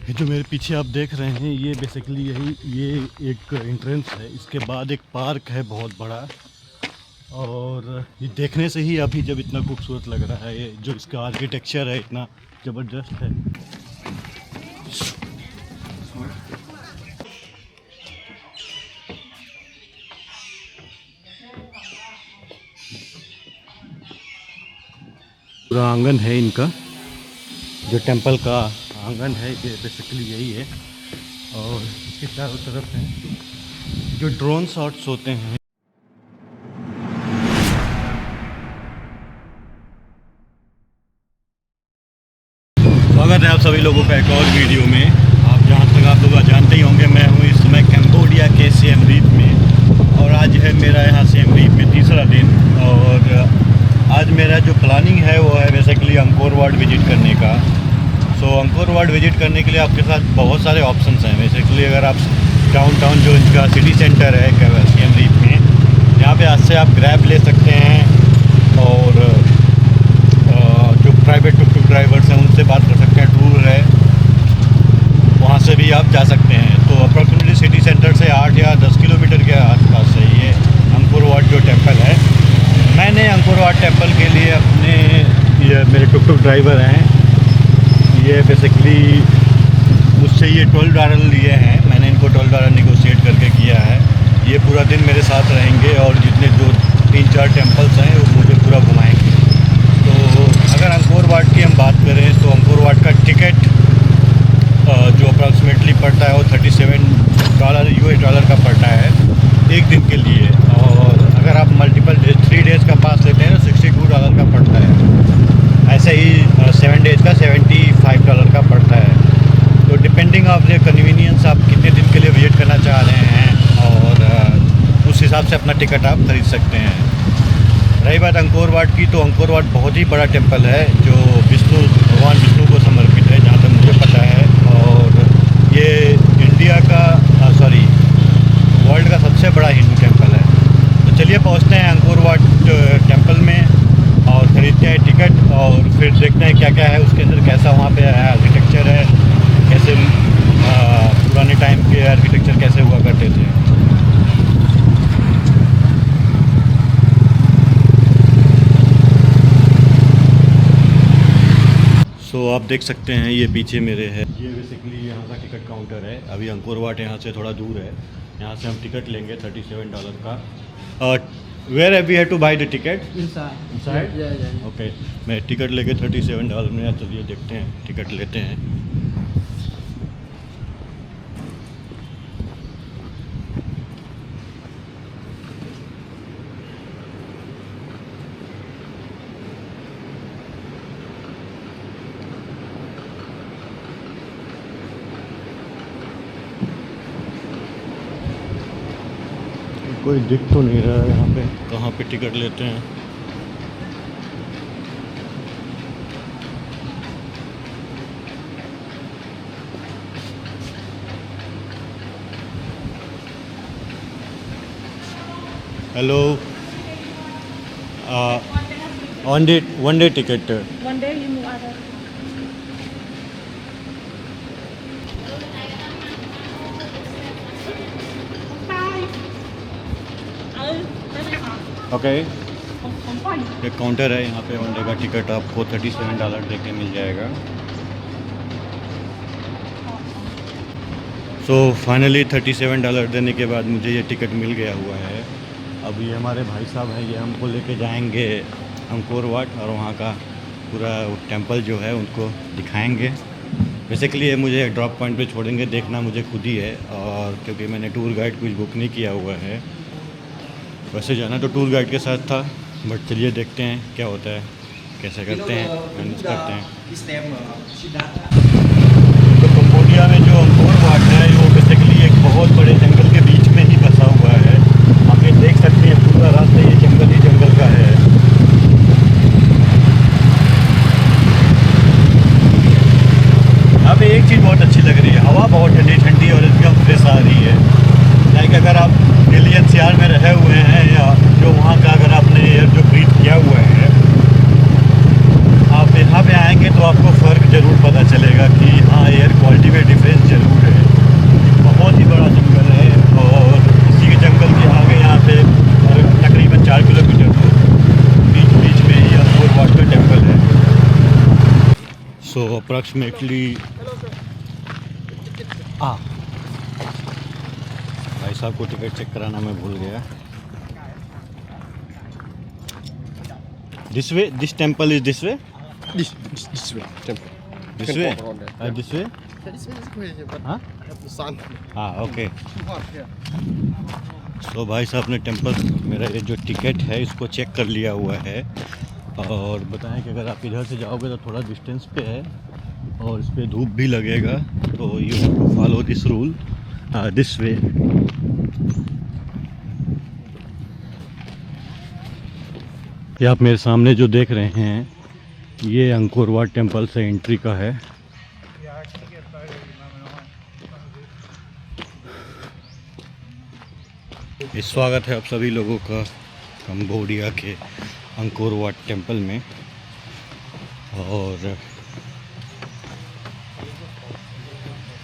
ये जो मेरे पीछे आप देख रहे हैं ये बेसिकली ये एक एंट्रेंस है। इसके बाद एक पार्क है बहुत बड़ा, और ये देखने से ही अभी जब इतना खूबसूरत लग रहा है, ये जो इसका आर्किटेक्चर है इतना ज़बरदस्त है। पूरा आंगन है इनका, जो टेंपल का आंगन है ये बेसिकली यही है। और इसके चारों तरफ हैं जो ड्रोन शॉट्स होते हैं। स्वागत है आप सभी लोगों का एक और वीडियो में। जहाँ तक आप लोग जानते ही होंगे, मैं हूँ इस समय कैम्बोडिया के सिएम रीप में, और आज है मेरा यहाँ सिएम रीप में तीसरा दिन। और आज मेरा जो प्लानिंग है वो है बेसिकली अंकोर वाट विज़िट करने का। सो अंकोर वाट विज़िट करने के लिए आपके साथ बहुत सारे ऑप्शंस हैं। बेसिकली अगर आप डाउनटाउन जो इनका सिटी सेंटर है सिएम रीप में, यहाँ पे आज से आप ग्रैब ले सकते हैं, और जो प्राइवेट टुक ड्राइवर्स हैं उनसे बात कर सकते हैं। टूर है वहाँ से भी आप जा सकते हैं। तो अप्रॉक्सीमेटली सिटी सेंटर से 8 या 10 किलोमीटर के आसपास है ये अंकोर वाट जो टेम्पल है। मैंने अंकोर वाट टेम्पल के लिए अपने ये मेरे टुक ड्राइवर हैं, ये बेसिकली मुझसे ये $12 लिए हैं। मैंने इनको $12 निगोशिएट करके किया है। ये पूरा दिन मेरे साथ रहेंगे और जितने जो 3-4 टेम्पल्स हैं वो मुझे पूरा घुमाएंगे। तो अगर अंकोर वाट की हम बात करें तो अंकोर वाट का टिकट जो अप्रॉक्सीमेटली पड़ता है वो $37 US का पड़ता है एक दिन के लिए। और अगर आप मल्टीपल 3 डेज़ का पास लेते हैं तो $62 का पड़ता है। ऐसे ही 7 डेज़ का $75 का पड़ता है। तो डिपेंडिंग ऑफ द कन्वीनियंस आप कितने दिन के लिए विजिट करना चाह रहे हैं, और उस हिसाब से अपना टिकट आप खरीद सकते हैं। रही बात अंकोर वाट की, तो अंकोर वाट बहुत ही बड़ा टेम्पल है जो भगवान विष्णु को समर्पित है, जहाँ तक मुझे पता है। और ये इंडिया का वर्ल्ड का सबसे बड़ा हिंदू टेम्पल है। तो चलिए पहुँचते हैं अंकोर वाट टेम्पल में और ख़रीदते हैं टिकट, और फिर देखते हैं क्या क्या है उसके अंदर, कैसा वहाँ पे आर्किटेक्चर है, कैसे पुराने टाइम के आर्किटेक्चर कैसे हुआ करते थे। सो आप देख सकते हैं ये पीछे मेरे है, ये बेसिकली यहाँ का टिकट काउंटर है। अभी अंकोर वाट यहाँ से थोड़ा दूर है, यहाँ से हम टिकट लेंगे $37 का। Where have we have to buy the ticket? Inside. Okay, मैं टिकट लेके $37 में। चलिए देखते हैं, टिकट लेते हैं। कोई दिख तो नहीं रहा है यहाँ पे, कहाँ पे टिकट लेते हैं। Hello, one day ticket. One day you move other. Okay, एक काउंटर है यहाँ पे, वन डे का टिकट आपको $37 दे के मिल जाएगा। सो फाइनली $37 देने के बाद मुझे ये टिकट मिल गया हुआ है। अब ये हमारे भाई साहब हैं, ये हमको लेके जाएंगे अंकोर वाट, और वहाँ का पूरा टेंपल जो है उनको दिखाएंगे। बेसिकली ये मुझे ड्रॉप पॉइंट पे छोड़ेंगे, देखना मुझे खुद ही है। और क्योंकि मैंने टूर गाइड कुछ बुक नहीं किया हुआ है, वैसे जाना तो टूर गाइड के साथ था, बट चलिए देखते हैं क्या होता है, कैसे करते हैं, मैनेज करते हैं। तो कंबोडिया में जो अंकोर वाट है वो बेसिकली एक बहुत बड़े जंगल के बीच में ही बसा हुआ है। आप ये देख सकते हैं पूरा रास्ता ये जंगल ही जंगल का है। यहाँ पे एक चीज़ बहुत अच्छी लग रही है, हवा बहुत ठंडी ठंडी और एकदम फ्रेश आ रही है। लाइक अगर आप दिल्ली NCR में रहे हुए हैं, या जो वहाँ का अगर आपने एयर जो ब्रीथ किया हुआ है, आप यहाँ पे आएंगे तो आपको फ़र्क ज़रूर पता चलेगा कि हाँ एयर क्वालिटी में डिफरेंस अप्रॉक्सीमेटली भाई साहब को टिकट चेक कराना मैं भूल गया। This way, this temple is this way, This way, temple. This Can way, walk around there. This way. Yeah, this way is crazy, but हाँ have the sun. हाँ okay. Too hot here. तो भाई साहब ने temple, मेरा ये जो ticket है इसको चेक कर लिया हुआ है और बताएं कि अगर आप इधर से जाओगे तो थोड़ा डिस्टेंस पे है और इस पर धूप भी लगेगा, तो you have to follow this rule this way. ये आप मेरे सामने जो देख रहे हैं ये अंकोर वाट टेम्पल से एंट्री का है। स्वागत है आप सभी लोगों का कंबोडिया के अंकोर वाट टेम्पल में। और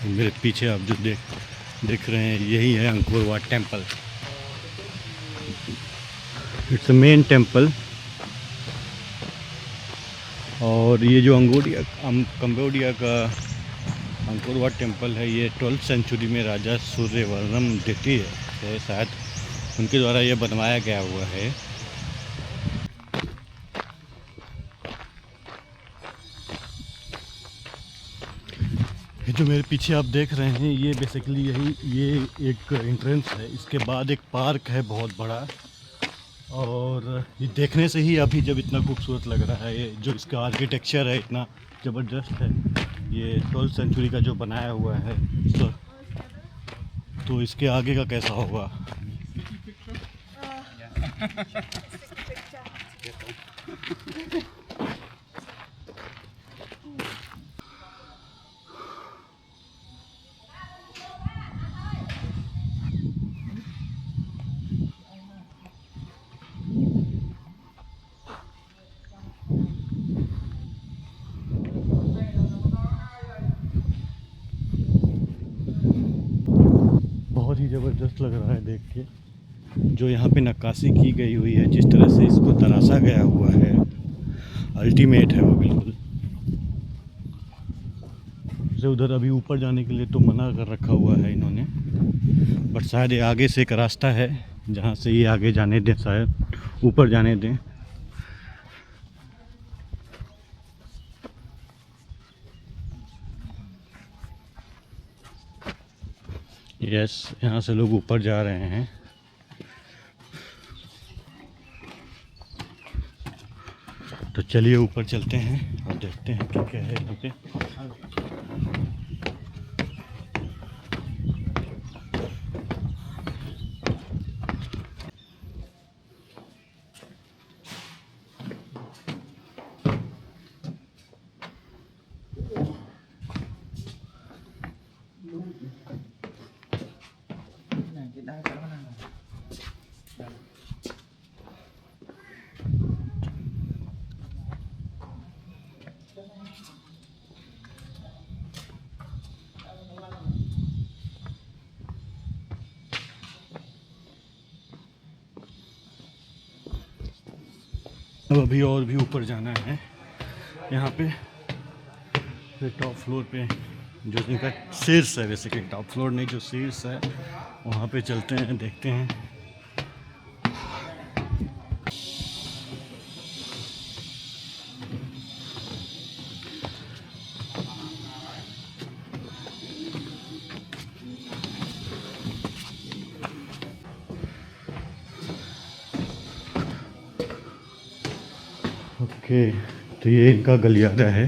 मेरे पीछे आप जो देख रहे हैं यही है Angkor Wat temple. It's a main temple. और ये जो कंबोडिया का अंकोर वाट टेम्पल है ये 12th सेंचुरी में राजा सूर्यवर्मन द्वितीय है शायद, उनके द्वारा ये बनवाया गया हुआ है। ये जो मेरे पीछे आप देख रहे हैं ये बेसिकली ये एक एंट्रेंस है। इसके बाद एक पार्क है बहुत बड़ा और ये देखने से ही अभी जब इतना खूबसूरत लग रहा है, ये जो इसका आर्किटेक्चर है इतना ज़बरदस्त है। ये 12th सेंचुरी का जो बनाया हुआ है तो इसके आगे का कैसा होगा। बहुत ही ज़बरदस्त लग रहा है देख के, जो यहाँ पे नक्काशी की गई हुई है, जिस तरह से इसको तराशा गया हुआ है, अल्टीमेट है वो बिल्कुल। जैसे उधर अभी ऊपर जाने के लिए तो मना कर रखा हुआ है इन्होंने, बट शायद ये आगे से एक रास्ता है जहाँ से ये आगे जाने दें, शायद ऊपर जाने दें। यस, यहाँ से लोग ऊपर जा रहे हैं। तो चलिए ऊपर चलते हैं और देखते हैं क्या क्या है यहाँ पे। अब अभी और भी ऊपर जाना है। यहाँ पे फिर टॉप फ्लोर पे जो इनका शीर्ष है, बेसिकली टॉप फ्लोर नहीं, जो शीर्ष है वहाँ पे चलते हैं, देखते हैं। ओके, तो ये इनका गलियारा है।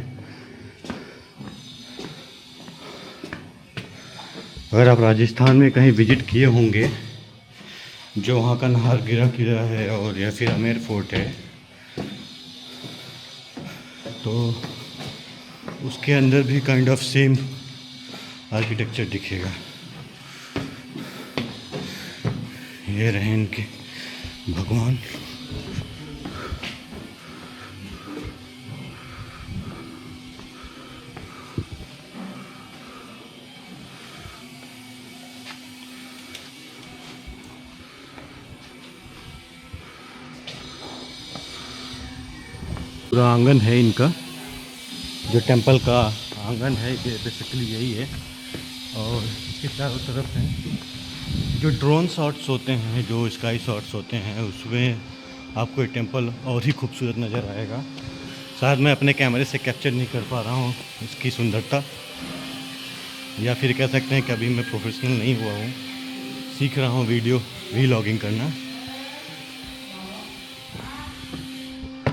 अगर आप राजस्थान में कहीं विजिट किए होंगे, जो वहाँ का नाहरगढ़ किला है और या फिर आमेर फोर्ट है, तो उसके अंदर भी काइंड ऑफ सेम आर्किटेक्चर दिखेगा। ये रहे इनके भगवान। पूरा आंगन है इनका, जो टेंपल का आंगन है, ये बेसिकली यही है। और इसके चारों तरफ हैं जो ड्रोन शॉट्स होते हैं, जो स्काई शॉट्स होते हैं, उसमें आपको ये टेंपल और ही खूबसूरत नज़र आएगा। शायद मैं अपने कैमरे से कैप्चर नहीं कर पा रहा हूँ इसकी सुंदरता, या फिर कह सकते हैं कि अभी मैं प्रोफेशनल नहीं हुआ हूँ, सीख रहा हूँ वीडियो व्लॉगिंग करना।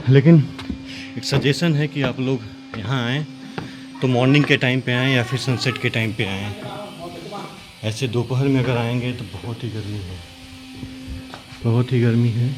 लेकिन एक सजेशन है कि आप लोग यहाँ आएँ तो मॉर्निंग के टाइम पे आएँ या फिर सनसेट के टाइम पे आएँ। ऐसे दोपहर में अगर आएंगे तो बहुत ही गर्मी है, बहुत ही गर्मी है।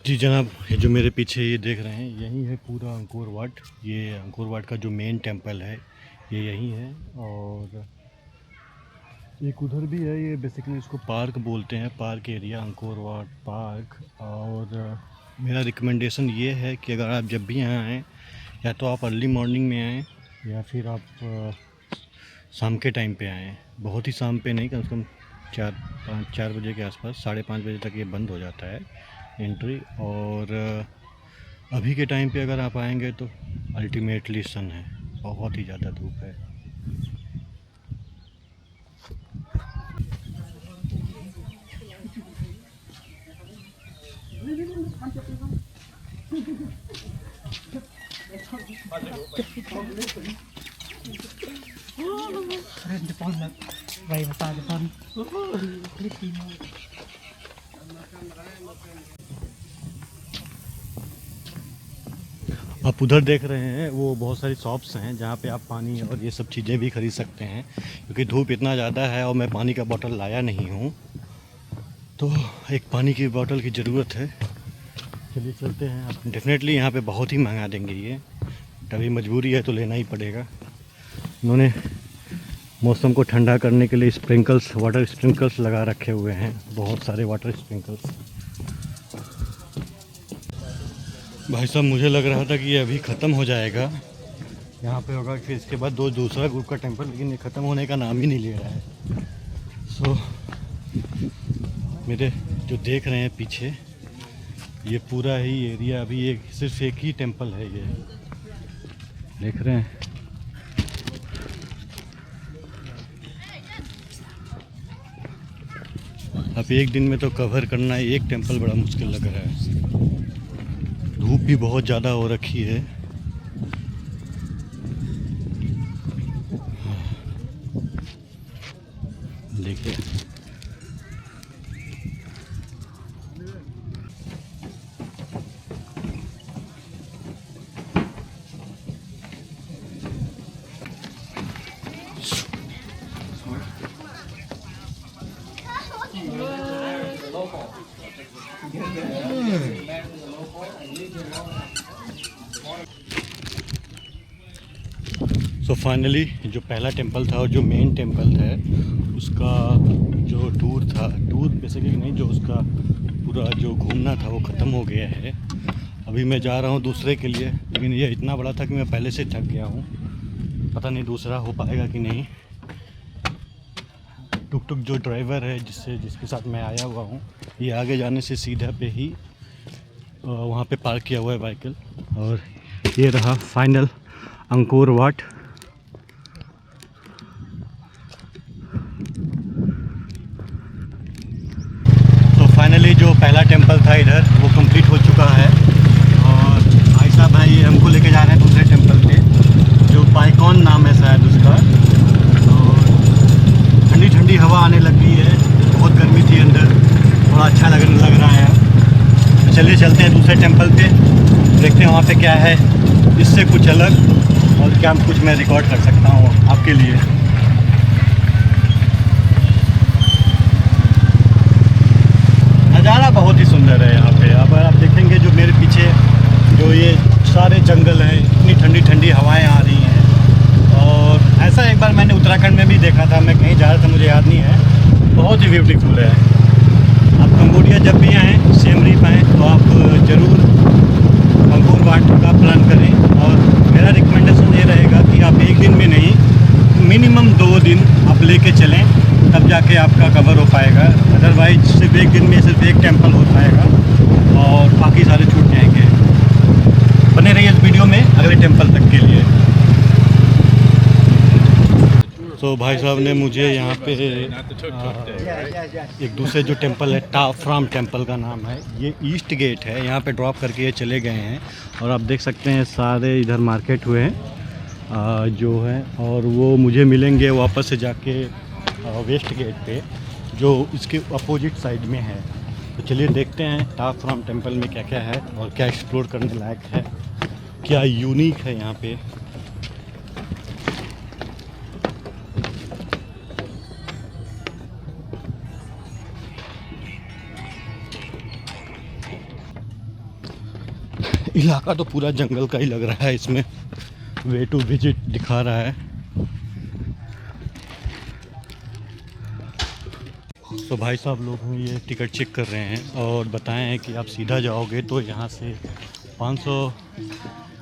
जी जनाब, ये जो मेरे पीछे ये देख रहे हैं, यही है पूरा अंकोर वाट। ये अंकोर वाट का जो मेन टेंपल है ये यही है। और एक उधर भी है, ये बेसिकली इसको पार्क बोलते हैं, park area, Angkor Wat park. और मेरा रिकमेंडेशन ये है कि अगर आप जब भी यहाँ आएँ, या तो आप अर्ली मॉर्निंग में आएँ या फिर आप शाम के टाइम पे आएँ। बहुत ही शाम पे नहीं, कम से कम 4 बजे के आसपास, 5:30 बजे तक ये बंद हो जाता है एंट्री। और अभी के टाइम पे अगर आप आएंगे तो अल्टीमेटली सन है, बहुत ही ज़्यादा धूप है। आप उधर देख रहे हैं वो बहुत सारी शॉप्स हैं जहाँ पे आप पानी और ये सब चीज़ें भी खरीद सकते हैं, क्योंकि धूप इतना ज़्यादा है और मैं पानी का बोतल लाया नहीं हूँ, तो एक पानी की बोतल की ज़रूरत है। चलिए चलते हैं। आप डेफिनेटली यहाँ पे बहुत ही महंगा देंगे ये, कभी मजबूरी है तो लेना ही पड़ेगा। उन्होंने मौसम को ठंडा करने के लिए स्प्रिंकल्स, वाटर स्प्रिंकल्स लगा रखे हुए हैं, बहुत सारे वाटर स्प्रिंकल्स। भाई साहब, मुझे लग रहा था कि ये अभी ख़त्म हो जाएगा, यहाँ पे होगा फिर इसके बाद दूसरा ग्रुप का टेंपल, लेकिन ये ख़त्म होने का नाम ही नहीं ले रहा है। सो मेरे जो देख रहे हैं पीछे, ये पूरा ही एरिया अभी सिर्फ एक ही टेंपल है, ये देख रहे हैं। अब एक दिन में तो कवर करना एक टेंपल बड़ा मुश्किल लग रहा है। धूप भी बहुत ज़्यादा हो रखी है। देखिए तो फाइनली जो पहला टेंपल था और जो मेन टेंपल है उसका जो टूर बेसिकली नहीं, जो उसका पूरा जो घूमना था वो ख़त्म हो गया है। अभी मैं जा रहा हूँ दूसरे के लिए, लेकिन ये इतना बड़ा था कि मैं पहले से थक गया हूँ, पता नहीं दूसरा हो पाएगा कि नहीं। टुक टुक जो ड्राइवर है जिसके साथ मैं आया हुआ हूँ, ये आगे जाने से सीधा पे ही वहाँ पे पार्क किया हुआ है व्हीकल। और ये रहा फाइनल अंकोर वाट। तो फाइनली जो पहला टेंपल था इधर वो कंप्लीट हो चुका है। और भाई साहब हैं ये हमको लेके जा रहे हैं दूसरे टेंपल पे, जो पाइकॉन नाम है शायद उसका। और ठंडी ठंडी हवा आने लग गई है, बहुत गर्मी थी अंदर, थोड़ा अच्छा लग रहा है। तो चलिए चलते हैं दूसरे टेंपल पे, देखते हैं वहाँ पे क्या है इससे कुछ अलग, और क्या कुछ मैं रिकॉर्ड कर सकता हूँ आपके लिए। नज़ारा बहुत ही सुंदर है यहाँ पे। अब आप देखेंगे जो मेरे पीछे जो ये सारे जंगल हैं, इतनी ठंडी ठंडी हवाएं आ रही हैं। और ऐसा एक बार मैंने उत्तराखंड में भी देखा था, मैं कहीं जा रहा था मुझे याद नहीं है। बहुत ही ब्यूटीफुल है। आप कंबोडिया जब भी आएँ, सिएम रीप आएँ, तो आप ज़रूर अंकोर वाट का प्लान करें। और मेरा रिकमेंडेशन ये रहेगा कि आप एक दिन में नहीं, मिनिमम 2 दिन आप लेके चलें, तब जाके आपका कवर हो पाएगा। अदरवाइज सिर्फ एक दिन में सिर्फ एक टेंपल हो पाएगा और बाकी सारे छूट जाएंगे। बने रहिए इस वीडियो में अगले टेंपल तक के लिए। तो भाई साहब ने मुझे यहाँ पे एक दूसरे जो टेंपल है, टाफ्राम टेंपल का नाम है, ये ईस्ट गेट है, यहाँ पे ड्रॉप करके ये चले गए हैं। और आप देख सकते हैं सारे इधर मार्केट हुए हैं जो है, और वो मुझे मिलेंगे वापस से जाके वेस्ट गेट पे, जो इसके अपोजिट साइड में है। तो चलिए देखते हैं टाफ्राम टेंपल में क्या क्या है और क्या एक्सप्लोर करने लायक है, क्या यूनिक है यहाँ पे। इलाका तो पूरा जंगल का ही लग रहा है, इसमें वे टू विजिट दिखा रहा है। तो भाई साहब लोग हैं ये टिकट चेक कर रहे हैं और बताए हैं कि आप सीधा जाओगे तो यहाँ से 500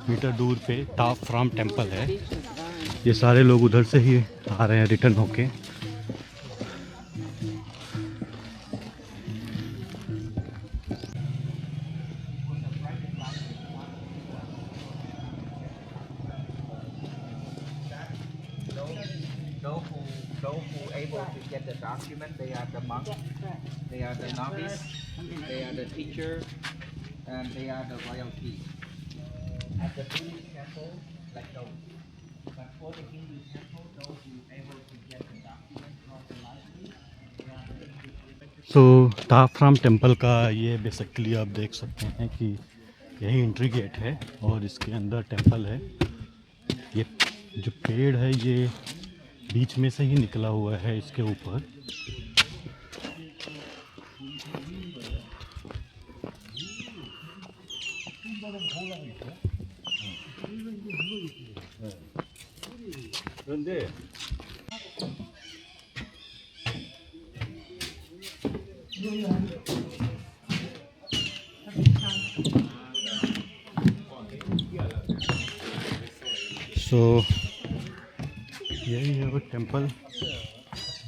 मीटर दूर पे टाफ्राम टेंपल है। ये सारे लोग उधर से ही आ रहे हैं रिटर्न होके। Those who able to get the document, they are the monk, they are the novice, they are the teacher, and they are the royalty. At the Buddhist temple, like those. But for the Hindu temple, those who able to get the document from the library, they are the Hindu. So Ta Prohm temple का ये basically आप देख सकते हैं कि यही entry gate है और इसके अंदर टेंपल है। ये जो पेड़ है ये बीच में से ही निकला हुआ है इसके ऊपर। सो यही है वो टेंपल।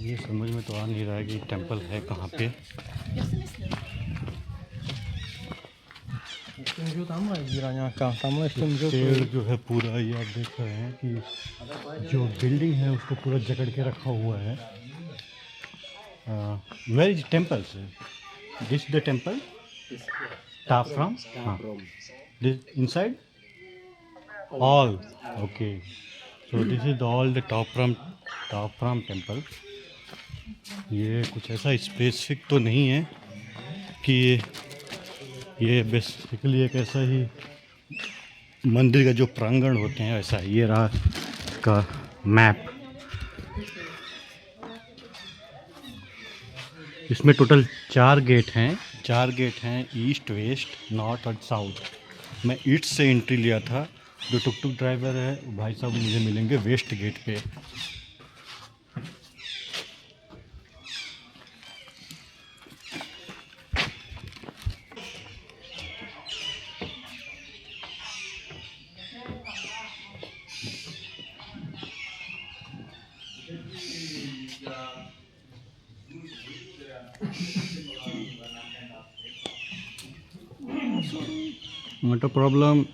ये समझ में तो आ नहीं रहा है कि टेंपल है कहाँ पे। पेड़ जो है पूरा, ये आप देख रहे हैं कि जो बिल्डिंग है उसको पूरा जकड़ के रखा हुआ है। Where is temple sir? This the temple Ta Prohm? हाँ, this inside all okay. So this is all the Ta Prohm temple. ये कुछ ऐसा स्पेसिफिक तो नहीं है कि ये बेसिकली एक ऐसा ही मंदिर का जो प्रांगण होते हैं वैसा। ये रहा का मैप। इसमें टोटल 4 गेट हैं। 4 गेट हैं, ईस्ट, वेस्ट, नॉर्थ और साउथ। मैं ईस्ट से एंट्री लिया था। जो टुक टुक ड्राइवर है भाई साहब मुझे मिलेंगे वेस्ट गेट पे। Not a problem.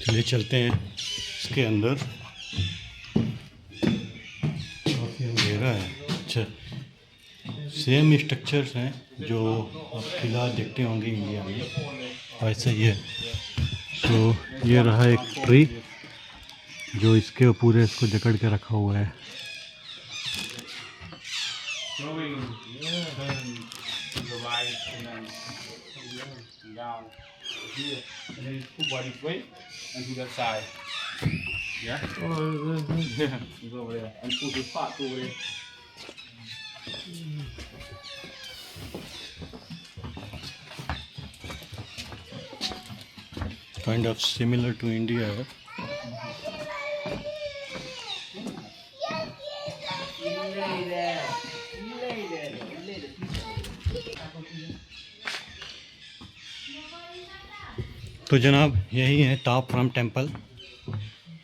चलिए चलते हैं इसके अंदर। काफ़ी अंधेरा है। अच्छा, सेम स्ट्रक्चर्स हैं जो आप फिलहाल देखते होंगे इंडिया में, ऐसा ही है। तो ये रहा एक ट्री जो इसके पूरे इसको जकड़ के रखा हुआ है। Kind of similar to India. तो जनाब यही है ताप राम टेम्पल।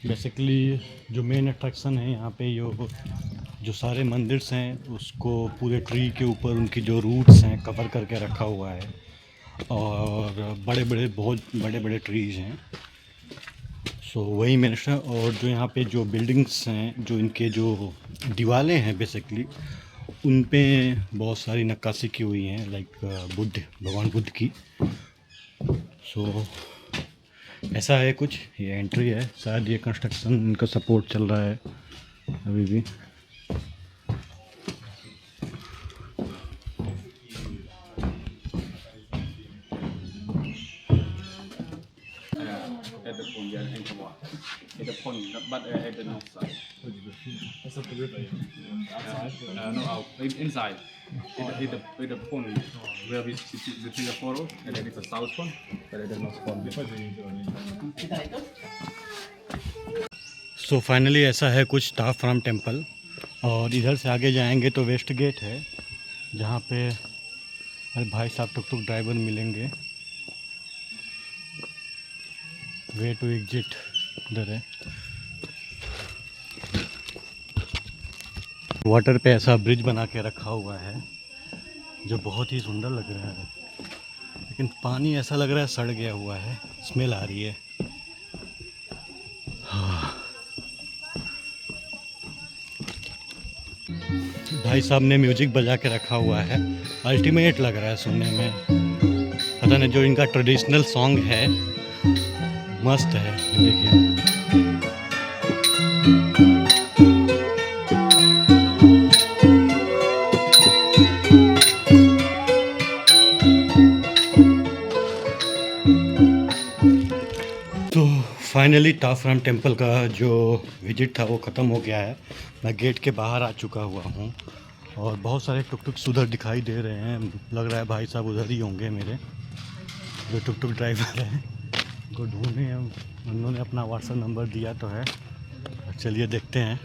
बेसिकली जो मेन अट्रैक्शन है यहाँ पे जो सारे मंदिर्स हैं उसको पूरे ट्री के ऊपर उनकी जो रूट्स हैं कवर करके रखा हुआ है, और बहुत बड़े बड़े ट्रीज़ हैं। सो वही मैंने, और जो यहाँ पे जो बिल्डिंग्स हैं, जो इनके जो दीवारें हैं बेसिकली उन पे बहुत सारी नक्काशी की हुई हैं, लाइक भगवान बुद्ध की। सो ऐसा है कुछ, ये एंट्री है। शायद ये कंस्ट्रक्शन इनका सपोर्ट चल रहा है अभी भी। At the pond, but at the north side. That's not the river. No, out inside. At the pond where we take a photo, and then it's a south pond, but at the north pond. So finally ऐसा है कुछ ताप Ram temple. और इधर से आगे जाएंगे तो वेस्ट गेट है, जहाँ पे अरे भाई साहब टुक ड्राइवर मिलेंगे। वे टू एग्जिट इधर है। वाटर पे ऐसा ब्रिज बना के रखा हुआ है जो बहुत ही सुंदर लग रहा है, लेकिन पानी ऐसा लग रहा है सड़ गया हुआ है, स्मेल आ रही है। भाई साहब ने म्यूजिक बजा के रखा हुआ है, अल्टीमेट लग रहा है सुनने में। पता नहीं, जो इनका ट्रेडिशनल सॉन्ग है मस्त है। देखिए तो फाइनली ताप राम टेम्पल का जो विजिट था वो ख़त्म हो गया है। मैं गेट के बाहर आ चुका हुआ हूँ और बहुत सारे टुक उधर दिखाई दे रहे हैं। लग रहा है भाई साहब उधर ही होंगे मेरे जो टुक ड्राइवर हैं। को ढूंढे हैं, उन्होंने अपना व्हाट्सएप नंबर दिया तो है। चलिए देखते हैं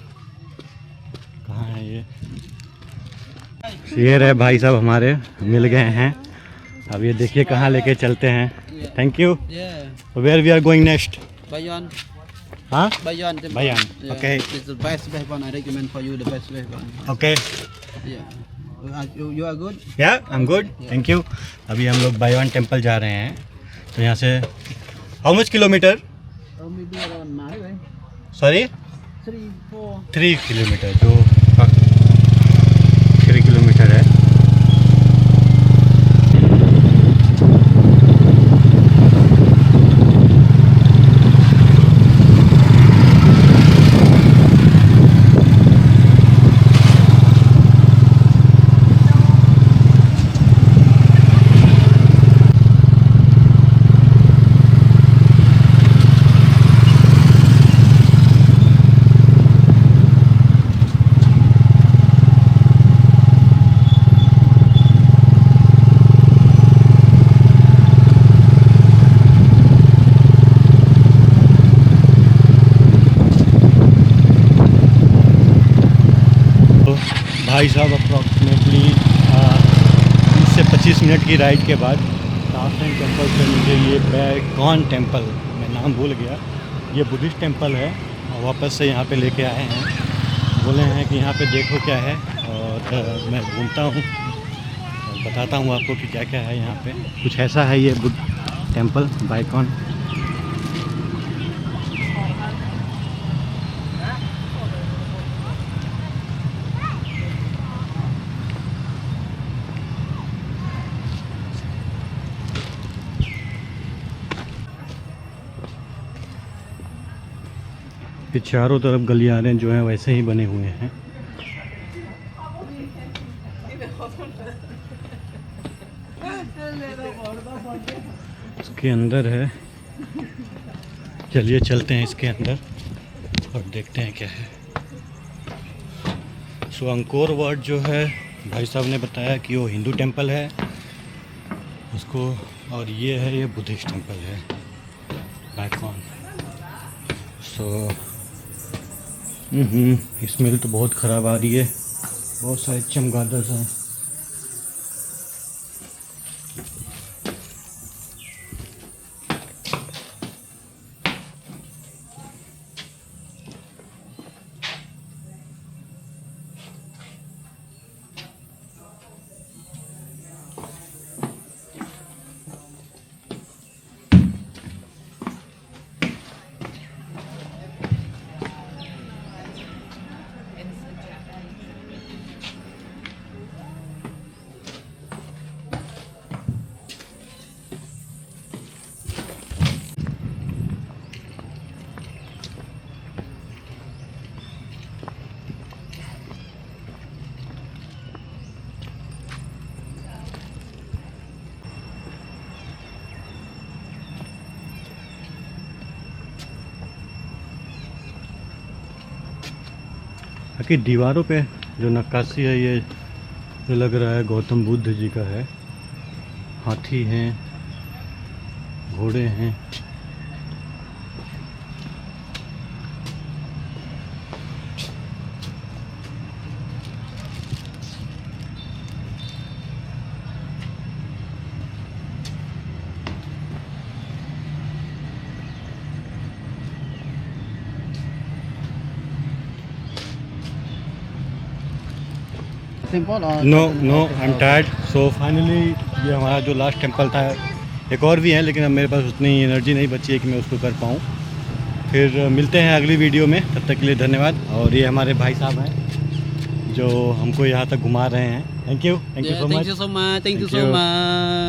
कहाँ है ये। शेर है भाई साहब हमारे, मिल गए हैं। अब ये देखिए कहाँ लेके चलते हैं। Thank you. Where we are going next? Bayon. हाँ Bayon. Bayon. Yeah. Okay. It's the best one. I recommend for you the best one. Okay Yeah. You are good? या I am good, thank you. अभी हम लोग बायवन temple जा रहे हैं। तो यहाँ से how much kilometre? Maybe around 9, sorry 3, 4. 3 kilometre, जो 3 किलोमीटर है। भाई साहब अप्रॉक्सीमेटली 20 से 25 मिनट की राइड के बाद ताप इंपॉर्टेंट टेम्पल से मुझे ये बैकॉन टेम्पल, मैं नाम भूल गया, ये बुद्धिस्ट टेम्पल है और वापस से यहाँ पे लेके आए हैं। बोले हैं कि यहाँ पे देखो क्या है, और मैं घूमता हूँ और बताता हूँ आपको कि क्या क्या है यहाँ पे। कुछ ऐसा है ये बुद्ध टेम्पल बैकॉन। ये चारों तरफ गलियारे जो हैं वैसे ही बने हुए हैं। इसके अंदर है, चलिए चलते हैं इसके अंदर और देखते हैं क्या है। सो अंकोर वाट जो है भाई साहब ने बताया कि वो हिंदू टेम्पल है उसको, और ये है ये बुद्धिस्ट टेम्पल है बैकॉन। सो स्मेल तो बहुत ख़राब आ रही है, बहुत सारे चमगादड़ हैं। बाकी दीवारों पे जो नक्काशी है ये जो लग रहा है गौतम बुद्ध जी का है। हाथी हैं, घोड़े हैं। Simple or no I am tired. So finally ये हमारा जो लास्ट टेम्पल था, एक और भी है लेकिन अब मेरे पास उतनी एनर्जी नहीं बची है कि मैं उसको कर पाऊँ। फिर मिलते हैं अगली वीडियो में, तब तक के लिए धन्यवाद। और ये हमारे भाई साहब हैं जो हमको यहाँ तक घुमा रहे हैं। Thank you so much. Thank you so much.